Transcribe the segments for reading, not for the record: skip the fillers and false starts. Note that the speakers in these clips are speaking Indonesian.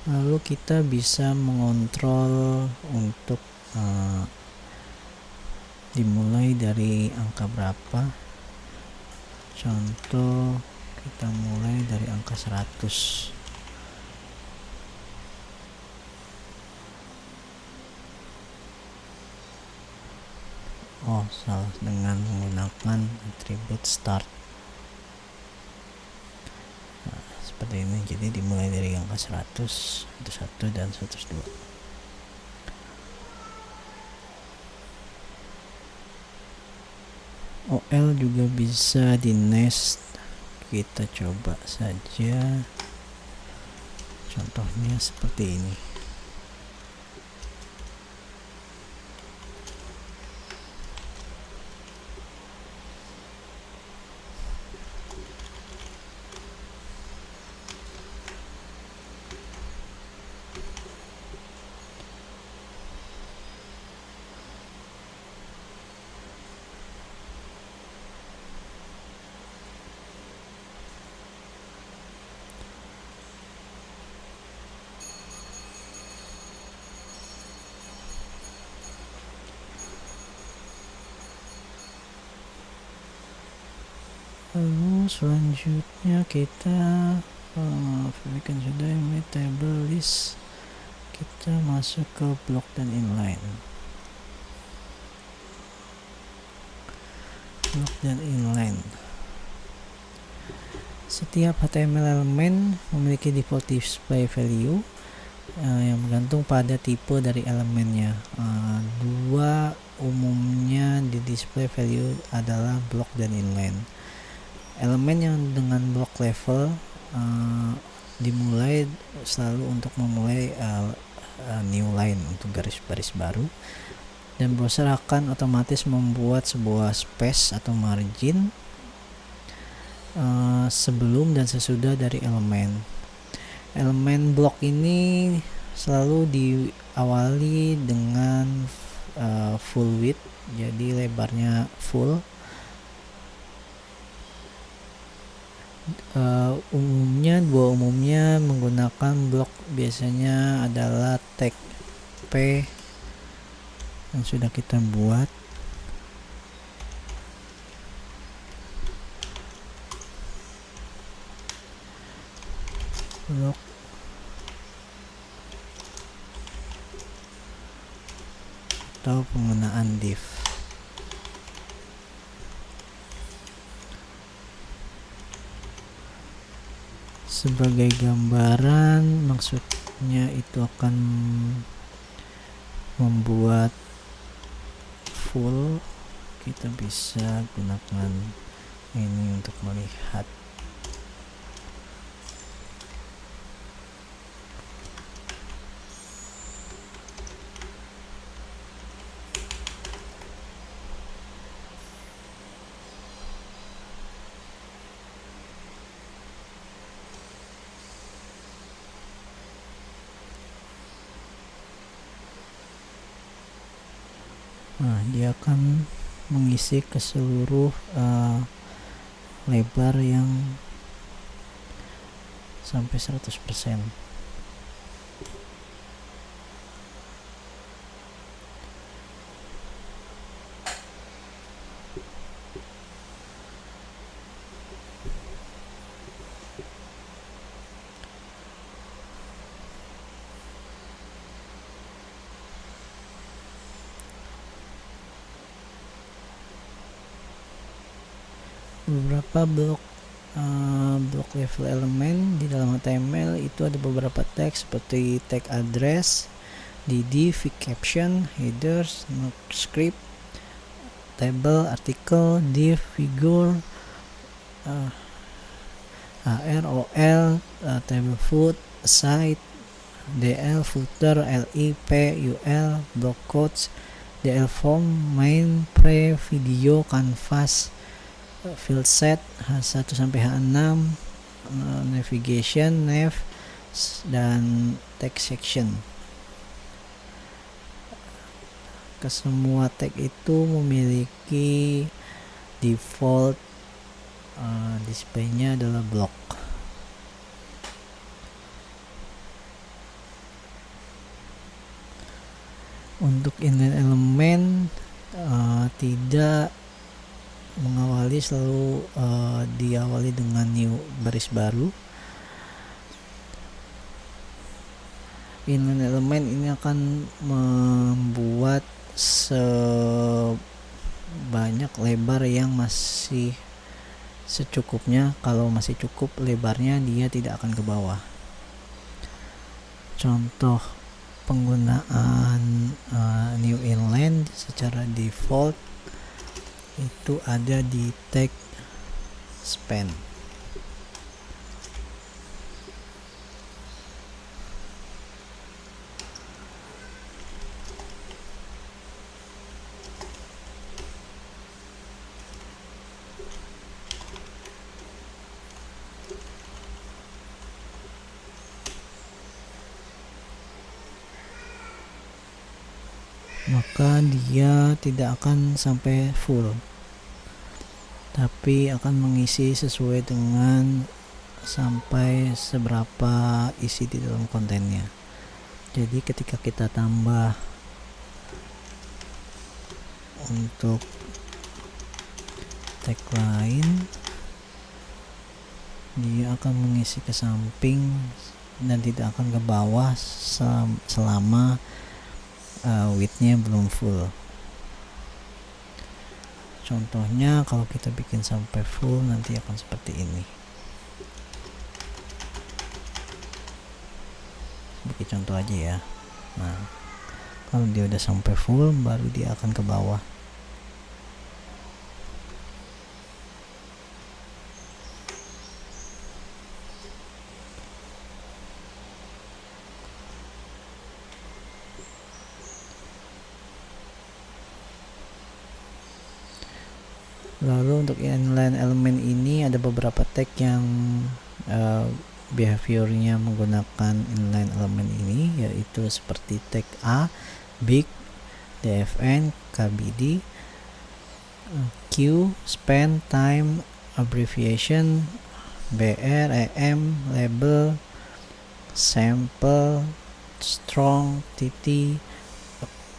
Lalu kita bisa mengontrol untuk dimulai dari angka berapa. Contoh kita mulai dari angka 100. Oh, salah, dengan menggunakan atribut start. Nah, seperti ini. Jadi dimulai dari angka 100, 101 dan 102. OL juga bisa di nest. Kita coba saja. Contohnya seperti ini. Lalu selanjutnya kita verifikasi sudah ini table list. Kita masuk ke block dan inline. Block dan inline. Setiap HTML elemen memiliki default display value yang bergantung pada tipe dari elemennya. Dua umumnya di display value adalah block dan inline. Elemen yang dengan block level dimulai selalu untuk memulai new line untuk garis-garis baru, dan browser akan otomatis membuat sebuah space atau margin sebelum dan sesudah dari elemen. Elemen blok ini selalu diawali dengan full width, jadi lebarnya full. Dua umumnya menggunakan blok biasanya adalah tag P yang sudah kita buat. Blok atau penggunaan div. Sebagai gambaran, maksudnya itu akan membuat full. Kita bisa gunakan ini untuk melihat. Nah, dia akan mengisi ke seluruh lebar yang sampai 100%. Beberapa blok level elemen di dalam HTML itu ada beberapa tag seperti tag address, dd, caption, headers, note script, table, article, div, figure, AR, OL, table foot, site, DL, footer, LI, P, UL, block quotes, DL form, main, pre, video, canvas, field set H1 sampai H6, navigation, nav, dan text section. Kesemua tag itu memiliki default displaynya adalah block. Untuk inline elemen tidak mengawali, selalu diawali dengan new baris baru. Inline elemen ini akan membuat sebanyak lebar yang masih secukupnya. Kalau masih cukup lebarnya, dia tidak akan ke bawah. Contoh penggunaan new inline secara default itu ada di tag span. Maka dia tidak akan sampai full, tapi akan mengisi sesuai dengan sampai seberapa isi di dalam kontennya. Jadi ketika kita tambah untuk tagline, dia akan mengisi ke samping dan tidak akan ke bawah selama widthnya belum full. Contohnya kalau kita bikin sampai full, nanti akan seperti ini. Bikin contoh aja ya. Nah, kalau dia udah sampai full, baru dia akan ke bawah. Lalu untuk inline element ini ada beberapa tag yang behaviornya menggunakan inline element ini, yaitu seperti tag A, big, dfn, kbd, q, span, time, abbreviation, br, em, label, sample, strong, tt,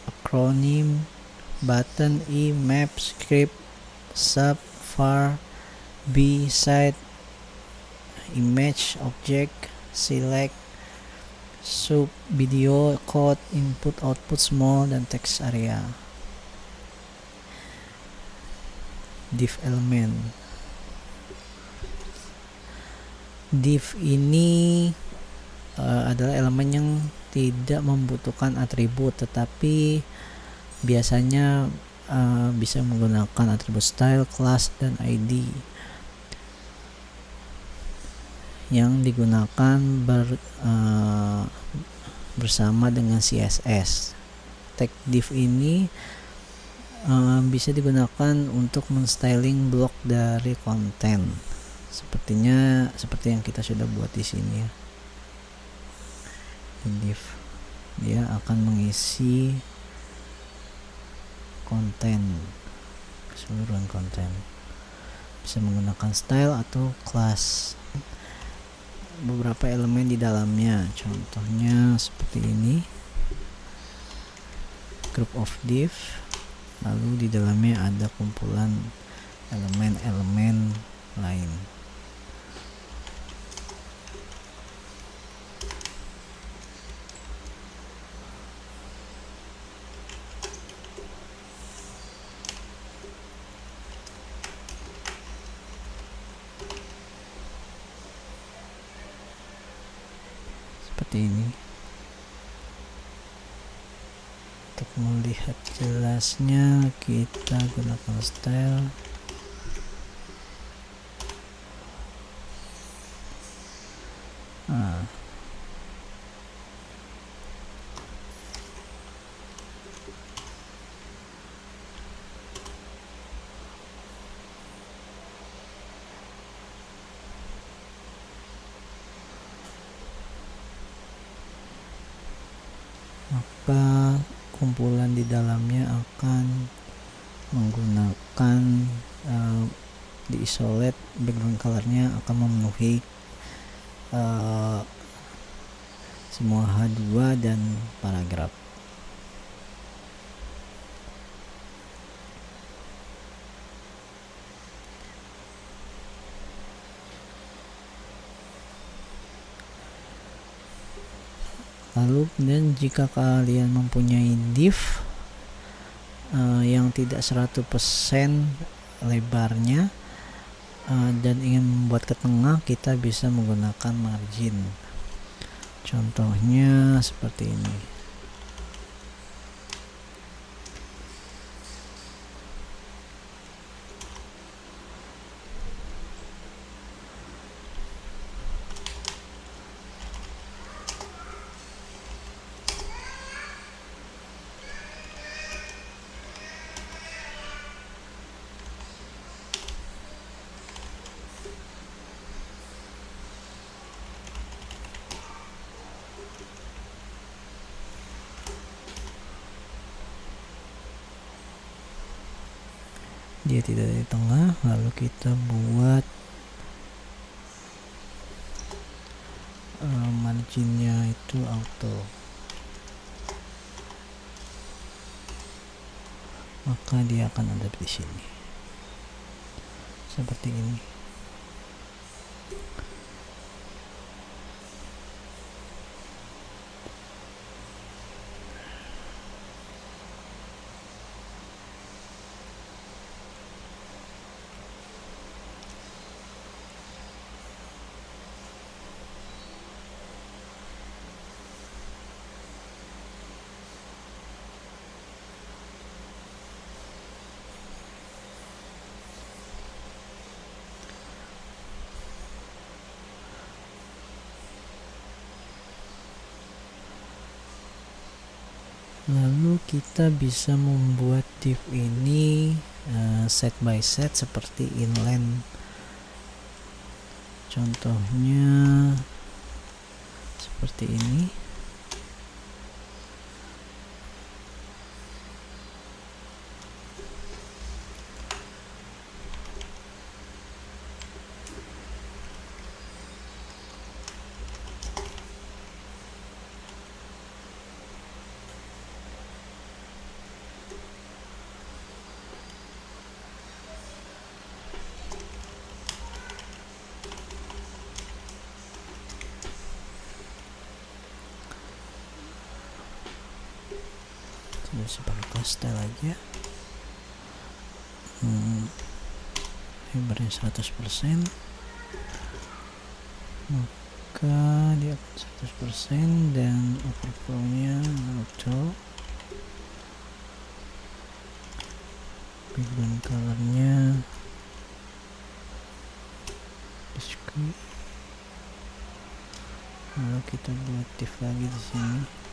acronym, button, e, map, script, sub, var, b, site, image, object, select, sub, video, code, input, output, small, dan text area. Div element. Div ini adalah elemen yang tidak membutuhkan atribut, tetapi biasanya bisa menggunakan atribut style, class, dan id yang digunakan bersama dengan CSS. Tag div ini bisa digunakan untuk menstyling blok dari konten, seperti yang kita sudah buat di sini ya. Div dia akan mengisi konten, keseluruhan konten, bisa menggunakan style atau class. Beberapa elemen di dalamnya, contohnya seperti ini, group of div, lalu di dalamnya ada kumpulan elemen-elemen lain. Seperti ini. Untuk melihat jelasnya, kita gunakan style. Maka kumpulan di dalamnya akan menggunakan di isolate background colornya akan memenuhi semua H2 dan paragraf. Lalu kemudian jika kalian mempunyai div yang tidak 100% lebarnya dan ingin membuat ke tengah, kita bisa menggunakan margin. Contohnya seperti ini. Dia tidak di tengah, lalu kita buat marginnya itu auto, maka dia akan ada di sini seperti ini. Lalu kita bisa membuat div ini set by set seperti inline. Contohnya seperti ini. Seperti style aja, lebarnya 100%, maka dia akan 100% dan overflow-nya auto. Background color-nya discrete. Lalu kita buat div lagi di sini.